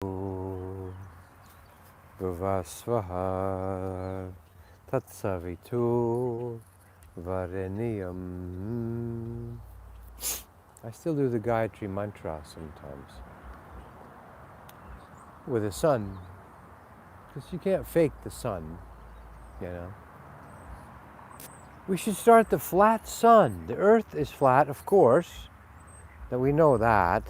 Vuvasvaha Tatsavitu Vareniyam. I still do the Gayatri mantra sometimes with the sun, because you can't fake the sun, you know. We should start the flat sun. The earth is flat, of course, that we know that,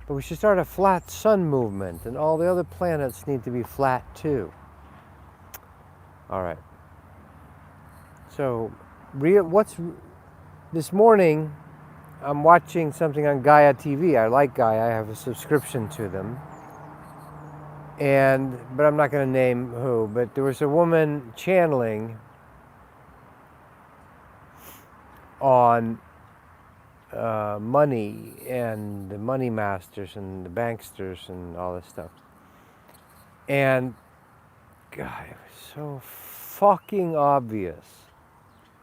but we should start a flat sun movement, and all the other planets need to be flat too. All right. So, this morning? I'm watching something on Gaia TV. I like Gaia. I have a subscription to them. But I'm not going to name who. But there was a woman channeling on money and the money masters and the banksters and all this stuff. And God, it was so fucking obvious.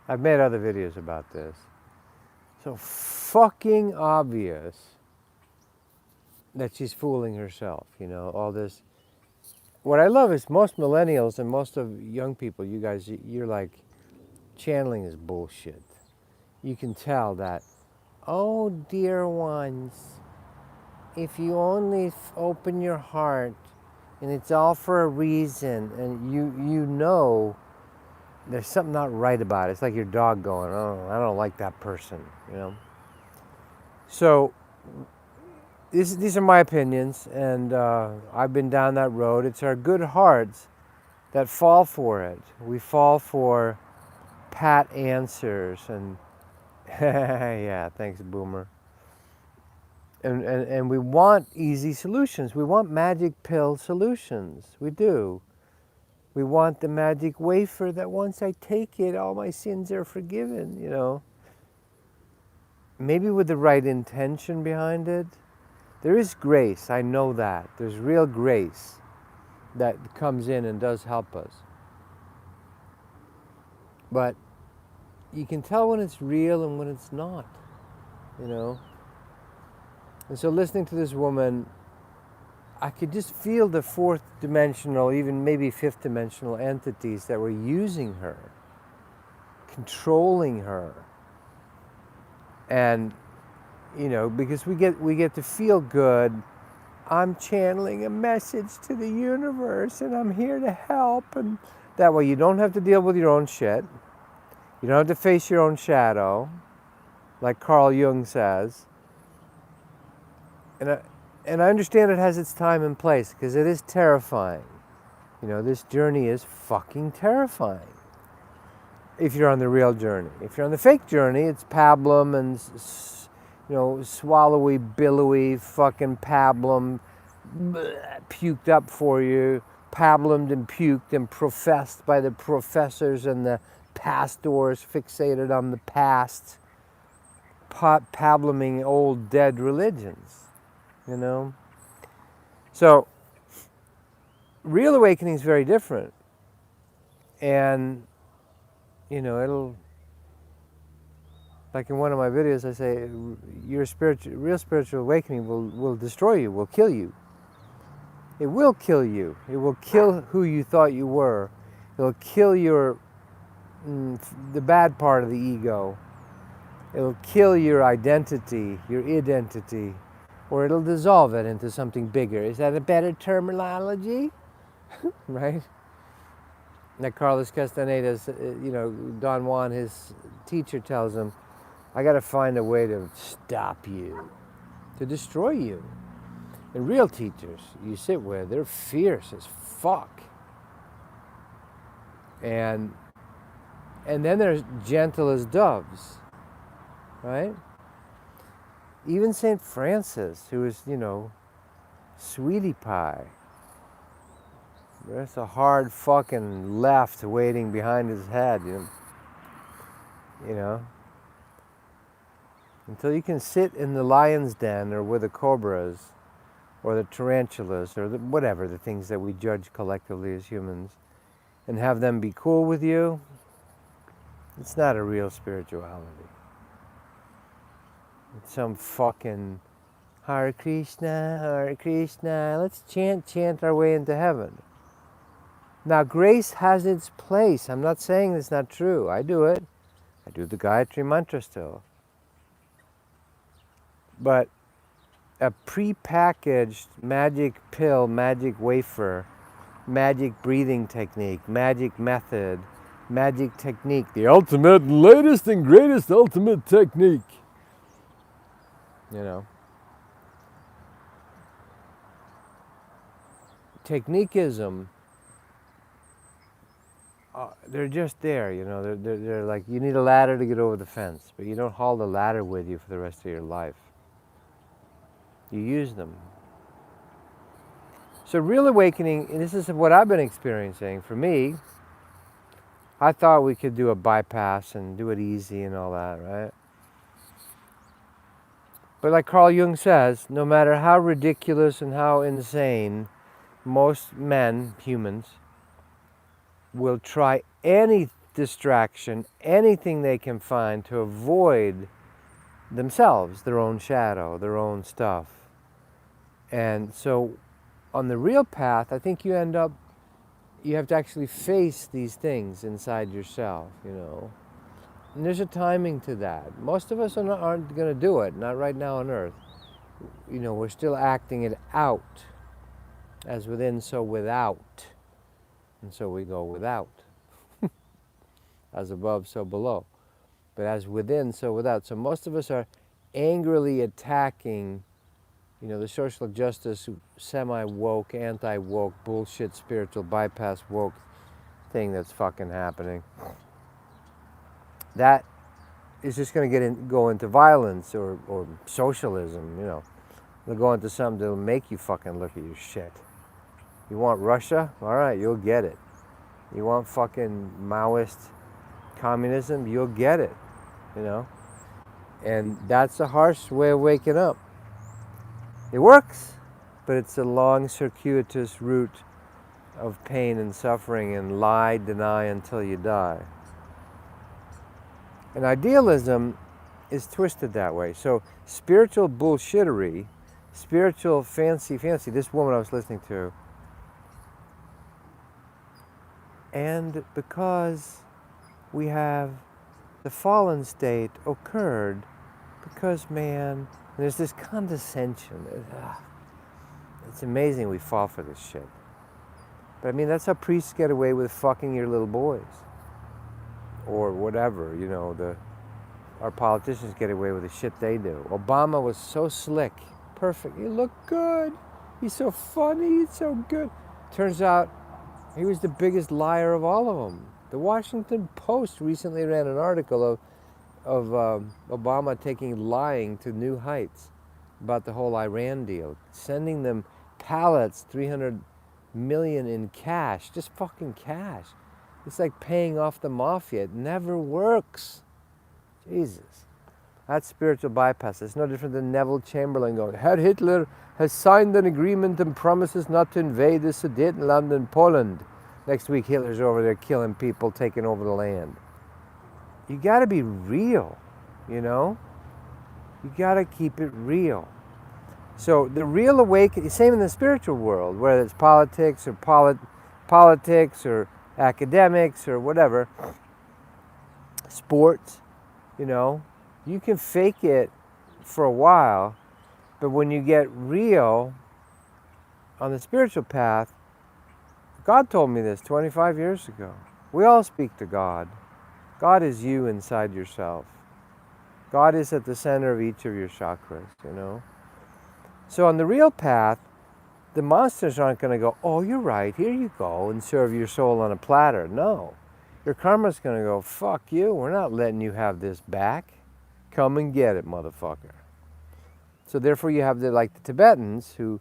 I've made other videos about this. So fucking obvious that she's fooling herself, you know, all this. What I love is most millennials and most of young people, you guys, you're like, channeling is bullshit. You can tell that, oh dear ones, if you only open your heart, and it's all for a reason, and you know there's something not right about it. It's like your dog going, oh, I don't like that person, you know. So these are my opinions, and I've been down that road. It's our good hearts that fall for it. We fall for pat answers and yeah, thanks, Boomer. And we want easy solutions. We want magic pill solutions. We do. We want the magic wafer that once I take it, all my sins are forgiven, you know. Maybe with the right intention behind it. There is grace, I know that. There's real grace that comes in and does help us. But you can tell when it's real and when it's not, you know. And so listening to this woman, I could just feel the fourth dimensional, even maybe fifth dimensional entities that were using her, controlling her. And, you know, because we get to feel good. I'm channeling a message to the universe and I'm here to help. And that way you don't have to deal with your own shit. You don't have to face your own shadow, like Carl Jung says. And I understand it has its time and place, because it is terrifying. You know, this journey is fucking terrifying. If you're on the real journey. If you're on the fake journey, it's pablum and, you know, swallowy, billowy, fucking pablum, puked up for you, pablumed and puked and professed by the professors and the pastors fixated on the past, pabluming old dead religions. You know? So, real awakening is very different. And, you know, it'll, like in one of my videos, I say, your real spiritual awakening will destroy you, will kill you. It will kill you. It will kill who you thought you were. It'll kill the bad part of the ego. It'll kill your identity, your identity. Or it'll dissolve it into something bigger. Is that a better terminology? Right? Like Carlos Castaneda's, you know, Don Juan, his teacher, tells him, I got to find a way to stop you, to destroy you. And real teachers you sit with, they're fierce as fuck. And then they're gentle as doves, right? Even St. Francis, who was, you know, sweetie pie. There's a hard fucking left waiting behind his head, you know. Until you can sit in the lion's den or with the cobras or the tarantulas or whatever, the things that we judge collectively as humans, and have them be cool with you, it's not a real spirituality. It's some fucking Hare Krishna, let's chant our way into heaven. Now, grace has its place. I'm not saying it's not true. I do it. I do the Gayatri mantra still. But a pre-packaged magic pill, magic wafer, magic breathing technique, magic method, magic technique, the ultimate, latest and greatest ultimate technique. You know. Techniquism, they're just there, you know. They're like, you need a ladder to get over the fence, but you don't haul the ladder with you for the rest of your life. You use them. So real awakening, and this is what I've been experiencing. For me, I thought we could do a bypass and do it easy and all that, right? But like Carl Jung says, no matter how ridiculous and how insane, most men, humans, will try any distraction, anything they can find to avoid themselves, their own shadow, their own stuff. And so on the real path, I think you have to actually face these things inside yourself, you know. And there's a timing to that. Most of us aren't going to do it, not right now on earth. You know, we're still acting it out. As within, so without. And so we go without. As above, so below. But as within, so without. So most of us are angrily attacking, you know, the social justice, semi-woke, anti-woke, bullshit, spiritual bypass woke thing that's fucking happening. That is just going to go into violence or socialism, you know. It'll go into something that'll make you fucking look at your shit. You want Russia? All right, you'll get it. You want fucking Maoist communism? You'll get it, you know. And that's a harsh way of waking up. It works, but it's a long, circuitous route of pain and suffering and lie, deny until you die. And idealism is twisted that way. So spiritual bullshittery, spiritual fancy, this woman I was listening to, and because we have the fallen state occurred because, man, there's this condescension. It's amazing we fall for this shit. But I mean, that's how priests get away with fucking your little boys. Or whatever, you know, our politicians get away with the shit they do. Obama was so slick, perfect. He looked good. He's so funny, he's so good. Turns out he was the biggest liar of all of them. The Washington Post recently ran an article of Obama taking lying to new heights about the whole Iran deal, sending them pallets, 300 million in cash, just fucking cash. It's like paying off the mafia. It never works. Jesus. That's spiritual bypass. It's no different than Neville Chamberlain going, Herr Hitler has signed an agreement and promises not to invade the Sudetenland in Poland. Next week Hitler's over there killing people, taking over the land. You gotta be real, you know? You gotta keep it real. So the real awakening, same in the spiritual world, whether it's politics or politics or academics or whatever, sports, you know, you can fake it for a while, but when you get real on the spiritual path, God told me this 25 years ago. We all speak to God. God is you inside yourself. God is at the center of each of your chakras, you know. So on the real path, the monsters aren't going to go, oh, you're right, here you go, and serve your soul on a platter. No. Your karma's going to go, fuck you, we're not letting you have this back. Come and get it, motherfucker. So therefore you have the Tibetans who,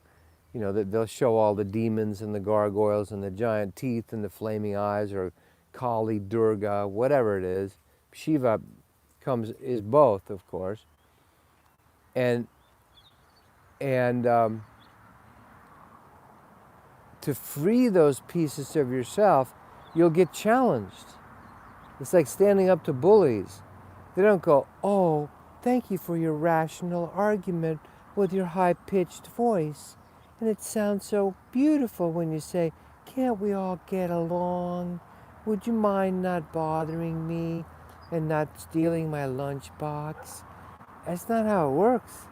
you know, they'll show all the demons and the gargoyles and the giant teeth and the flaming eyes, or Kali, Durga, whatever it is. Shiva is both, of course. And to free those pieces of yourself, you'll get challenged. It's like standing up to bullies. They don't go, oh, thank you for your rational argument, with your high-pitched voice. And it sounds so beautiful when you say, can't we all get along? Would you mind not bothering me and not stealing my lunchbox? That's not how it works.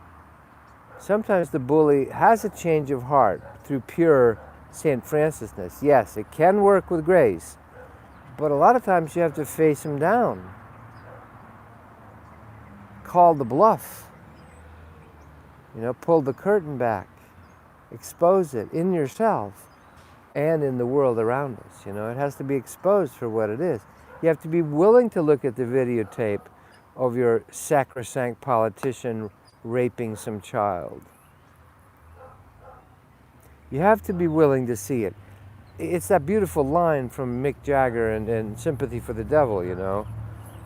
Sometimes the bully has a change of heart through pure St. Francisness. Yes, it can work with grace, but a lot of times you have to face him down. Call the bluff. Pull the curtain back. Expose it in yourself and in the world around us. It has to be exposed for what it is. You have to be willing to look at the videotape of your sacrosanct politician raping some child. You have to be willing to see it. It's that beautiful line from Mick Jagger and Sympathy for the Devil,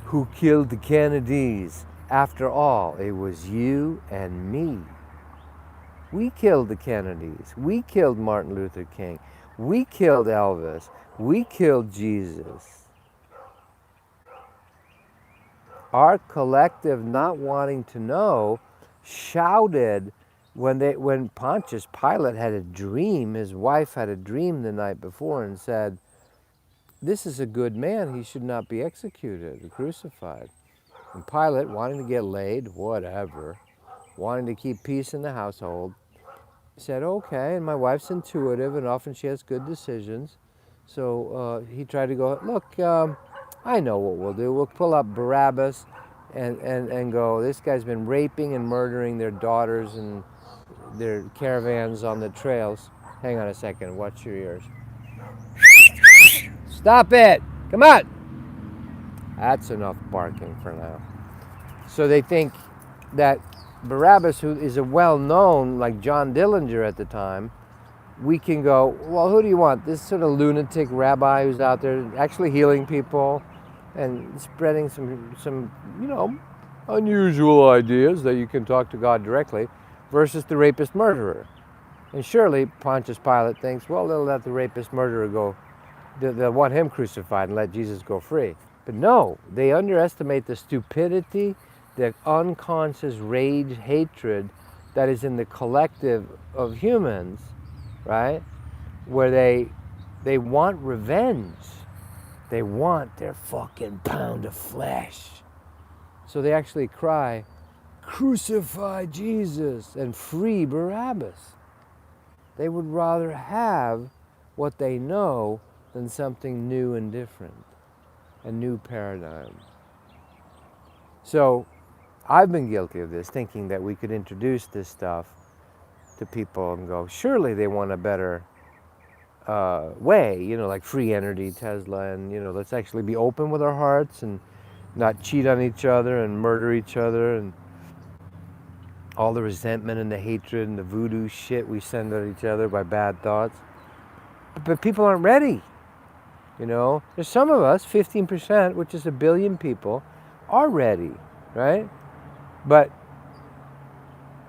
Who killed the Kennedys? After all, it was you and me. We killed the Kennedys. We killed Martin Luther King. We killed Elvis. We killed Jesus. Our collective not wanting to know shouted when Pontius Pilate had a dream, his wife had a dream the night before and said, this is a good man, he should not be executed or crucified. And Pilate, wanting to get laid, whatever, wanting to keep peace in the household, said, okay, and my wife's intuitive and often she has good decisions. So he tried to go, look, I know what we'll do. We'll pull up Barabbas and go, this guy's been raping and murdering their daughters and their caravans on the trails. Hang on a second, watch your ears. Stop it! Come on! That's enough barking for now. So they think that Barabbas, who is a well-known, like John Dillinger at the time, we can go, well, who do you want? This sort of lunatic rabbi who's out there actually healing people and spreading some unusual ideas that you can talk to God directly, versus the rapist murderer. And surely Pontius Pilate thinks, well, they'll let the rapist murderer go. They'll want him crucified and let Jesus go free. But no, they underestimate the stupidity, the unconscious rage, hatred that is in the collective of humans, right? Where they want revenge. They want their fucking pound of flesh. So they actually cry, crucify Jesus and free Barabbas. They would rather have what they know than something new and different, a new paradigm. So I've been guilty of this, thinking that we could introduce this stuff to people and go, surely they want a better way, like free energy, Tesla, and let's actually be open with our hearts and not cheat on each other and murder each other and all the resentment and the hatred and the voodoo shit we send at each other by bad thoughts. But people aren't ready. There's some of us, 15%, which is 1 billion people, are ready, right? But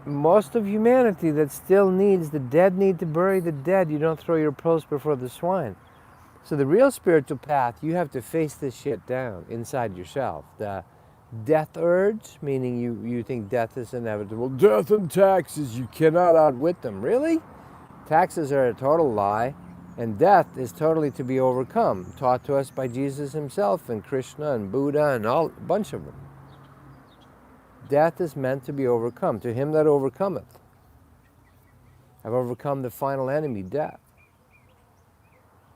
most of humanity that still needs, the dead need to bury the dead. You don't throw your pearls before the swine. So the real spiritual path, you have to face this shit down inside yourself. The death urge, meaning you think death is inevitable. Death and taxes, you cannot outwit them. Really? Taxes are a total lie, and death is totally to be overcome, taught to us by Jesus himself and Krishna and Buddha and a bunch of them. Death is meant to be overcome. To him that overcometh. I've overcome the final enemy, death.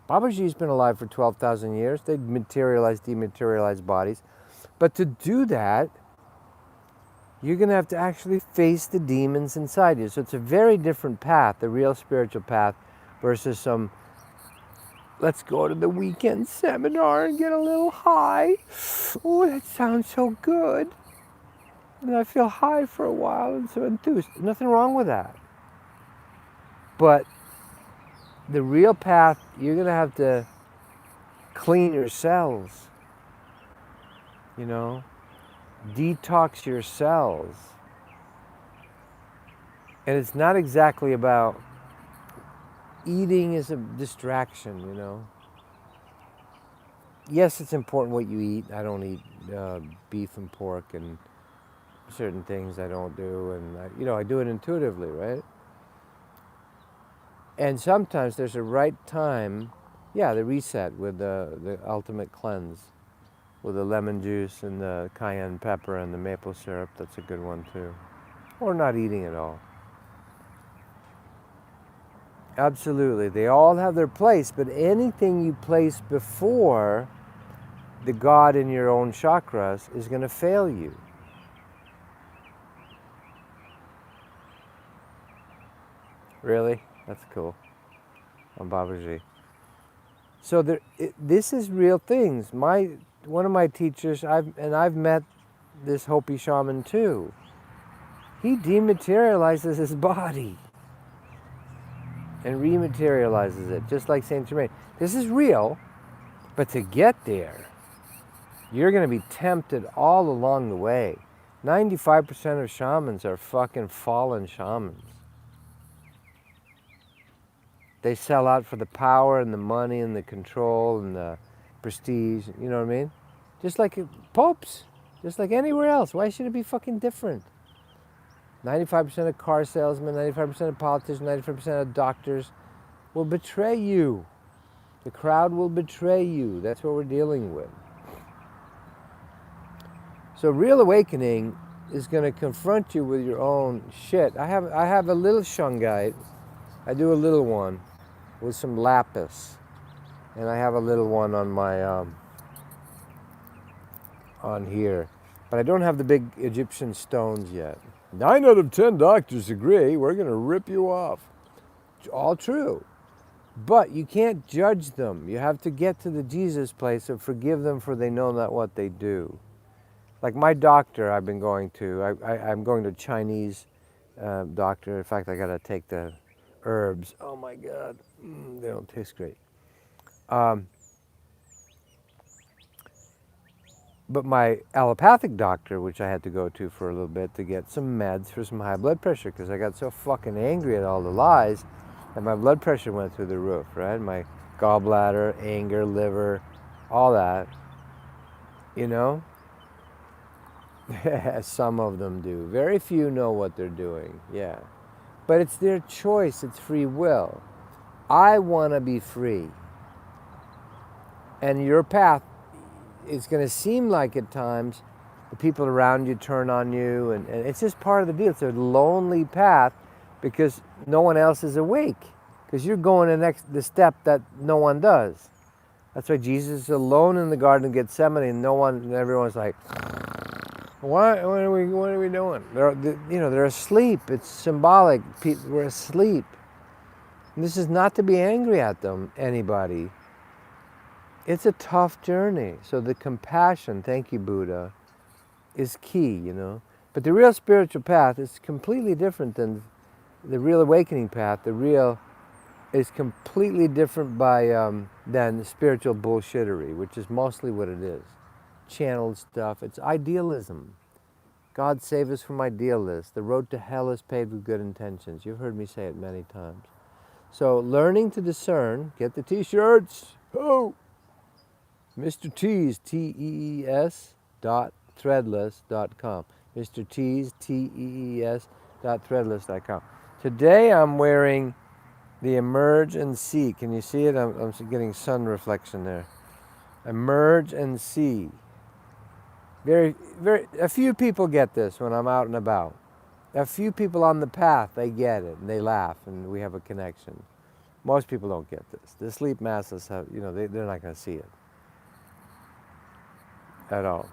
Babaji's been alive for 12,000 years. They materialized, dematerialized bodies. But to do that, you're going to have to actually face the demons inside you. So it's a very different path, the real spiritual path, versus some, let's go to the weekend seminar and get a little high. Oh, that sounds so good. And I feel high for a while and so enthused. Nothing wrong with that. But the real path, you're going to have to clean your cells. Detox your cells. And it's not exactly about eating is a distraction, Yes, it's important what you eat. I don't eat beef and pork and certain things I don't do, and I do it intuitively, right? And sometimes there's a right time, the reset with the ultimate cleanse, with the lemon juice and the cayenne pepper and the maple syrup. That's a good one too. Or not eating at all. Absolutely, they all have their place, but anything you place before the God in your own chakras is going to fail you. Really? That's cool. On Babaji. So this is real things. One of my teachers, I've met this Hopi shaman too. He dematerializes his body and rematerializes it, just like Saint Germain. This is real, but to get there, you're going to be tempted all along the way. 95% of shamans are fucking fallen shamans. They sell out for the power and the money and the control and the prestige, you know what I mean? Just like popes, just like anywhere else. Why should it be fucking different? 95% of car salesmen, 95% of politicians, 95% of doctors will betray you. The crowd will betray you. That's what we're dealing with. So real awakening is going to confront you with your own shit. I have a little shungite. I do a little one with some lapis, and I have a little one on my on here, but I don't have the big Egyptian stones yet. 9 out of 10 doctors agree we're going to rip you off. All true. But you can't judge them. You have to get to the Jesus place of forgive them for they know not what they do. Like my doctor I've been going to, I'm going to a Chinese doctor. In fact, I got to take the herbs. Oh my God, they don't taste great. But my allopathic doctor, which I had to go to for a little bit to get some meds for some high blood pressure, because I got so fucking angry at all the lies, and my blood pressure went through the roof, right? My gallbladder, anger, liver, all that, you know? Some of them do. Very few know what they're doing, yeah. But it's their choice, it's free will. I want to be free. And your path, it's going to seem like at times the people around you turn on you, and it's just part of the deal. It's a lonely path because no one else is awake, because you're going the step that no one does. That's why Jesus is alone in the Garden of Gethsemane, and everyone's like, what are we doing? They're asleep. It's symbolic. We're asleep. And this is not to be angry at them, anybody. It's a tough journey. So the compassion, thank you, Buddha, is key, But the real spiritual path is completely different than the real awakening path. The real is completely different than spiritual bullshittery, which is mostly what it is. Channeled stuff. It's idealism. God save us from idealists. The road to hell is paved with good intentions. You've heard me say it many times. So learning to discern, get the t-shirts. Oh! Mr. T's, T-E-E-S .threadless.com. Mr. T's, T-E-E-S .threadless.com. Today I'm wearing the Emerge and See. Can you see it? I'm getting sun reflection there. Emerge and See. A few people get this when I'm out and about. A few people on the path, they get it, and they laugh, and we have a connection. Most people don't get this. The sleep masses have, they're not going to see it at all.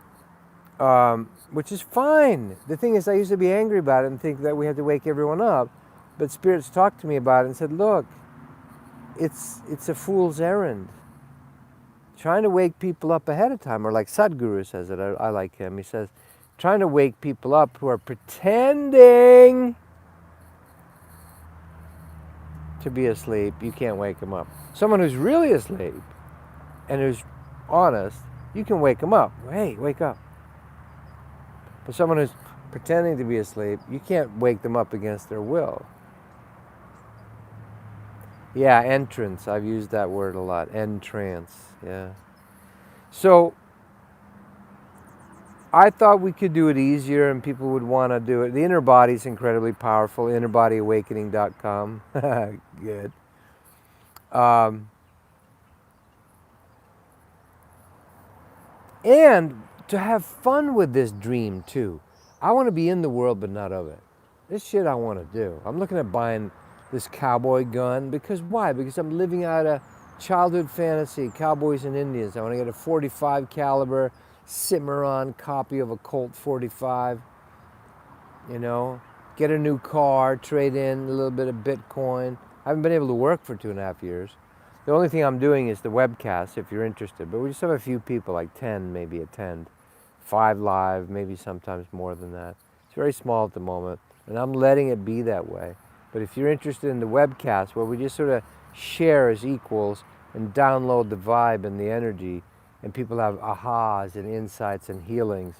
Which is fine. The thing is, I used to be angry about it and think that we had to wake everyone up, but spirits talked to me about it and said, look, it's a fool's errand. Trying to wake people up ahead of time, or like Sadhguru says it, I like him. He says, trying to wake people up who are pretending to be asleep, you can't wake them up. Someone who's really asleep and who's honest, you can wake them up. Hey, wake up. But someone who's pretending to be asleep, you can't wake them up against their will. Yeah, entrance. I've used that word a lot. Entrance. Yeah. So I thought we could do it easier and people would want to do it. The inner body is incredibly powerful. InnerBodyAwakening.com. Good. Um, and to have fun with this dream too. I want to be in the world but not of it. This shit I want to do. I'm looking at buying this cowboy gun because why? Because I'm living out a childhood fantasy, cowboys and Indians. I want to get a 45 caliber Cimarron copy of a Colt 45, you know, get a new car, trade in a little bit of Bitcoin. I haven't been able to work for 2.5 years. The only thing I'm doing is the webcast if you're interested, but we just have a few people, like 10 maybe attend, 5 live, maybe sometimes more than that. It's very small at the moment, and I'm letting it be that way. But if you're interested in the webcast where we just sort of share as equals and download the vibe and the energy, and people have ahas and insights and healings,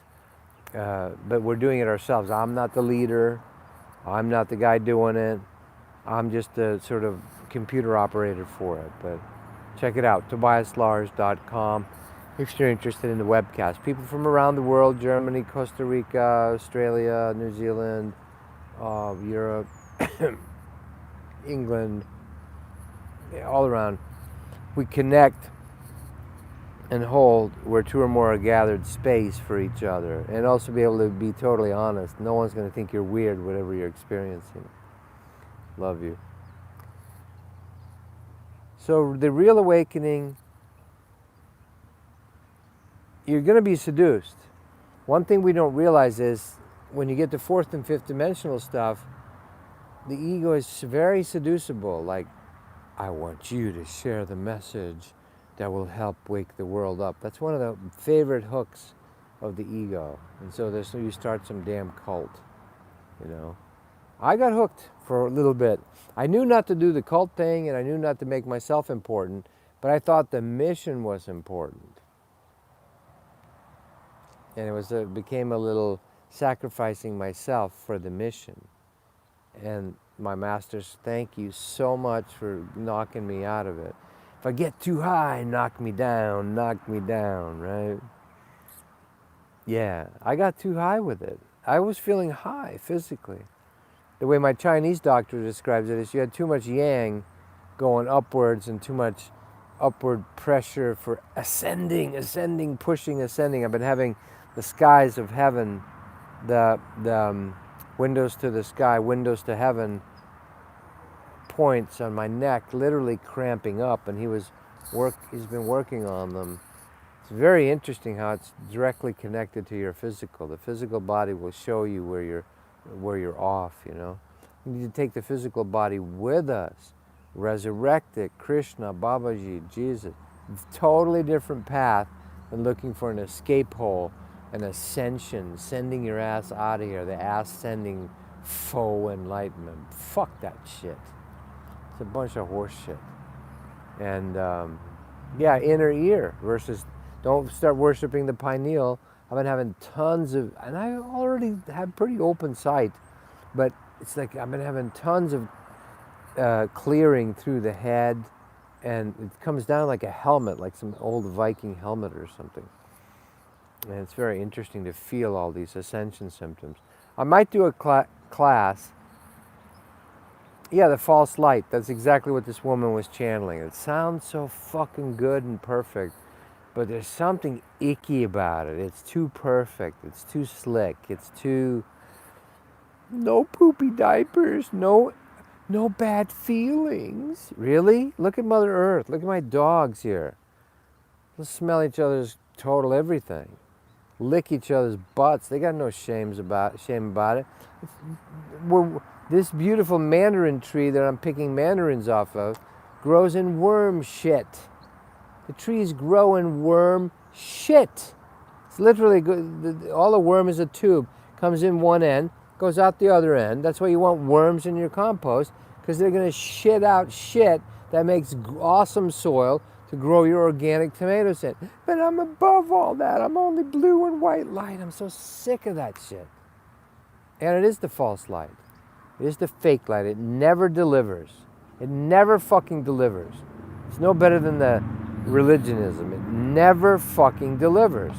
but we're doing it ourselves. I'm not the leader. I'm not the guy doing it. I'm just a sort of computer operator for it. But check it out, tobiaslars.com, if you're interested in the webcast. People from around the world, Germany, Costa Rica, Australia, New Zealand, Europe, England, all around. We connect and hold where 2 or more are gathered space for each other, and also be able to be totally honest. No one's going to think you're weird, whatever you're experiencing. Love you. So the real awakening, you're going to be seduced. One thing we don't realize is when you get to 4th and 5th dimensional stuff, the ego is very seducible. Like, I want you to share the message that will help wake the world up. That's one of the favorite hooks of the ego. And so you start some damn cult, you know. I got hooked for a little bit. I knew not to do the cult thing, and I knew not to make myself important, but I thought the mission was important. And it became a little sacrificing myself for the mission. And my masters, thank you so much for knocking me out of it. If I get too high, knock me down, right? Yeah, I got too high with it. I was feeling high physically. The way my Chinese doctor describes it is you had too much yang going upwards and too much upward pressure for ascending, pushing, ascending. I've been having the skies of heaven, the windows to the sky, windows to heaven points on my neck literally cramping up, and he's been working on them. It's very interesting how it's directly connected to your physical. The physical body will show you where you're off, you know. We need to take the physical body with us, resurrect it, Krishna, Babaji, Jesus. Totally different path than looking for an escape hole, an ascension, sending your ass out of here, the ass sending faux enlightenment. Fuck that shit. It's a bunch of horse shit. And yeah, inner ear versus don't start worshiping the pineal. I've been having tons of, and I already have pretty open sight, but it's like I've been having tons of clearing through the head, and it comes down like a helmet, like some old Viking helmet or something. And it's very interesting to feel all these ascension symptoms. I might do a class. Yeah, the false light. That's exactly what this woman was channeling. It sounds so fucking good and perfect, but there's something icky about it. It's too perfect. It's too slick. It's too... No poopy diapers. No bad feelings. Really? Look at Mother Earth. Look at my dogs here. Let's smell each other's total everything. Lick each other's butts. They got no shame about it. This beautiful mandarin tree that I'm picking mandarins off of grows in worm shit. The trees grow in worm shit. It's literally, all the worm is a tube. Comes in one end, goes out the other end. That's why you want worms in your compost, because they're going to shit out shit that makes awesome soil to grow your organic tomatoes in. But I'm above all that. I'm only blue and white light. I'm so sick of that shit. And it is the false light. It is the fake light. It never delivers. It never fucking delivers. It's no better than the religionism. It never fucking delivers.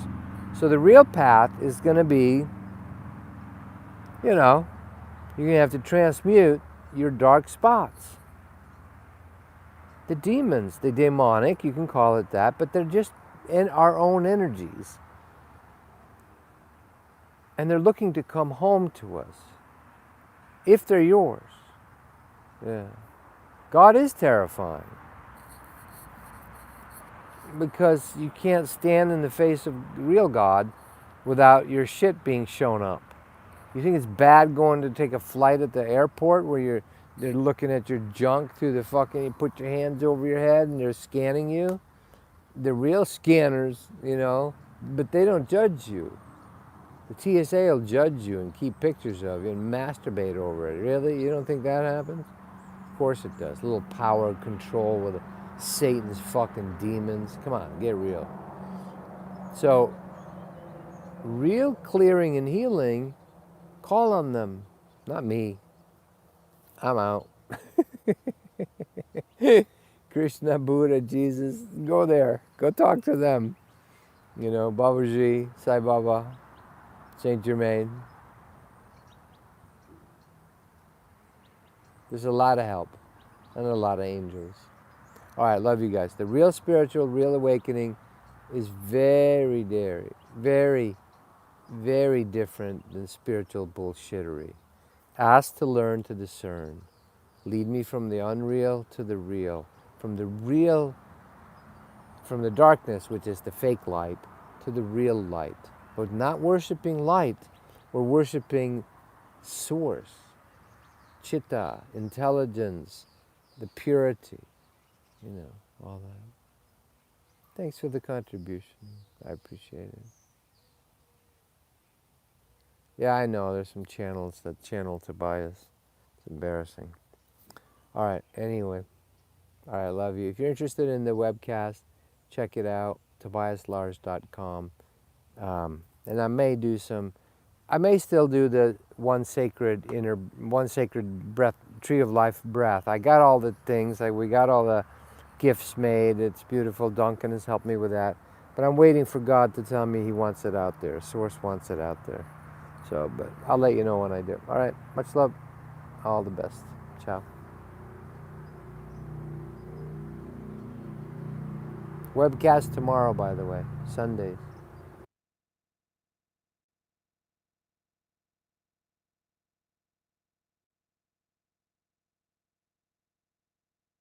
So the real path is going to be, you know, you're going to have to transmute your dark spots. The demons, the demonic, you can call it that, but they're just in our own energies. And they're looking to come home to us. If they're yours. Yeah. God is terrifying. Because you can't stand in the face of real God without your shit being shown up. You think it's bad going to take a flight at the airport where they're looking at your junk through the fucking, you put your hands over your head and they're scanning you? The real scanners, you know, but they don't judge you. The TSA will judge you and keep pictures of you and masturbate over it. Really? You don't think that happens? Of course it does. A little power control with Satan's fucking demons. Come on, get real. So, real clearing and healing, call on them. Not me. I'm out. Krishna, Buddha, Jesus, go there. Go talk to them. You know, Babaji, Sai Baba, Saint Germain. There's a lot of help and a lot of angels. All right, love you guys. The real spiritual, real awakening is very, very, very different than spiritual bullshittery. Ask to learn to discern. Lead me from the unreal to the real. From the real, from the darkness, which is the fake light, to the real light. We're not worshiping light, we're worshiping source, chitta, intelligence, the purity, you know, all that. Thanks for the contribution. I appreciate it. Yeah, I know, there's some channels that channel Tobias. It's embarrassing. All right, anyway. All right, I love you. If you're interested in the webcast, check it out, tobiaslars.com. And I may still do the one sacred breath, tree of life breath. I got all the things, we got all the gifts made. It's beautiful. Duncan has helped me with that. But I'm waiting for God to tell me he wants it out there. Source wants it out there. So, but I'll let you know when I do. All right, much love. All the best. Ciao. Webcast tomorrow, by the way, Sundays.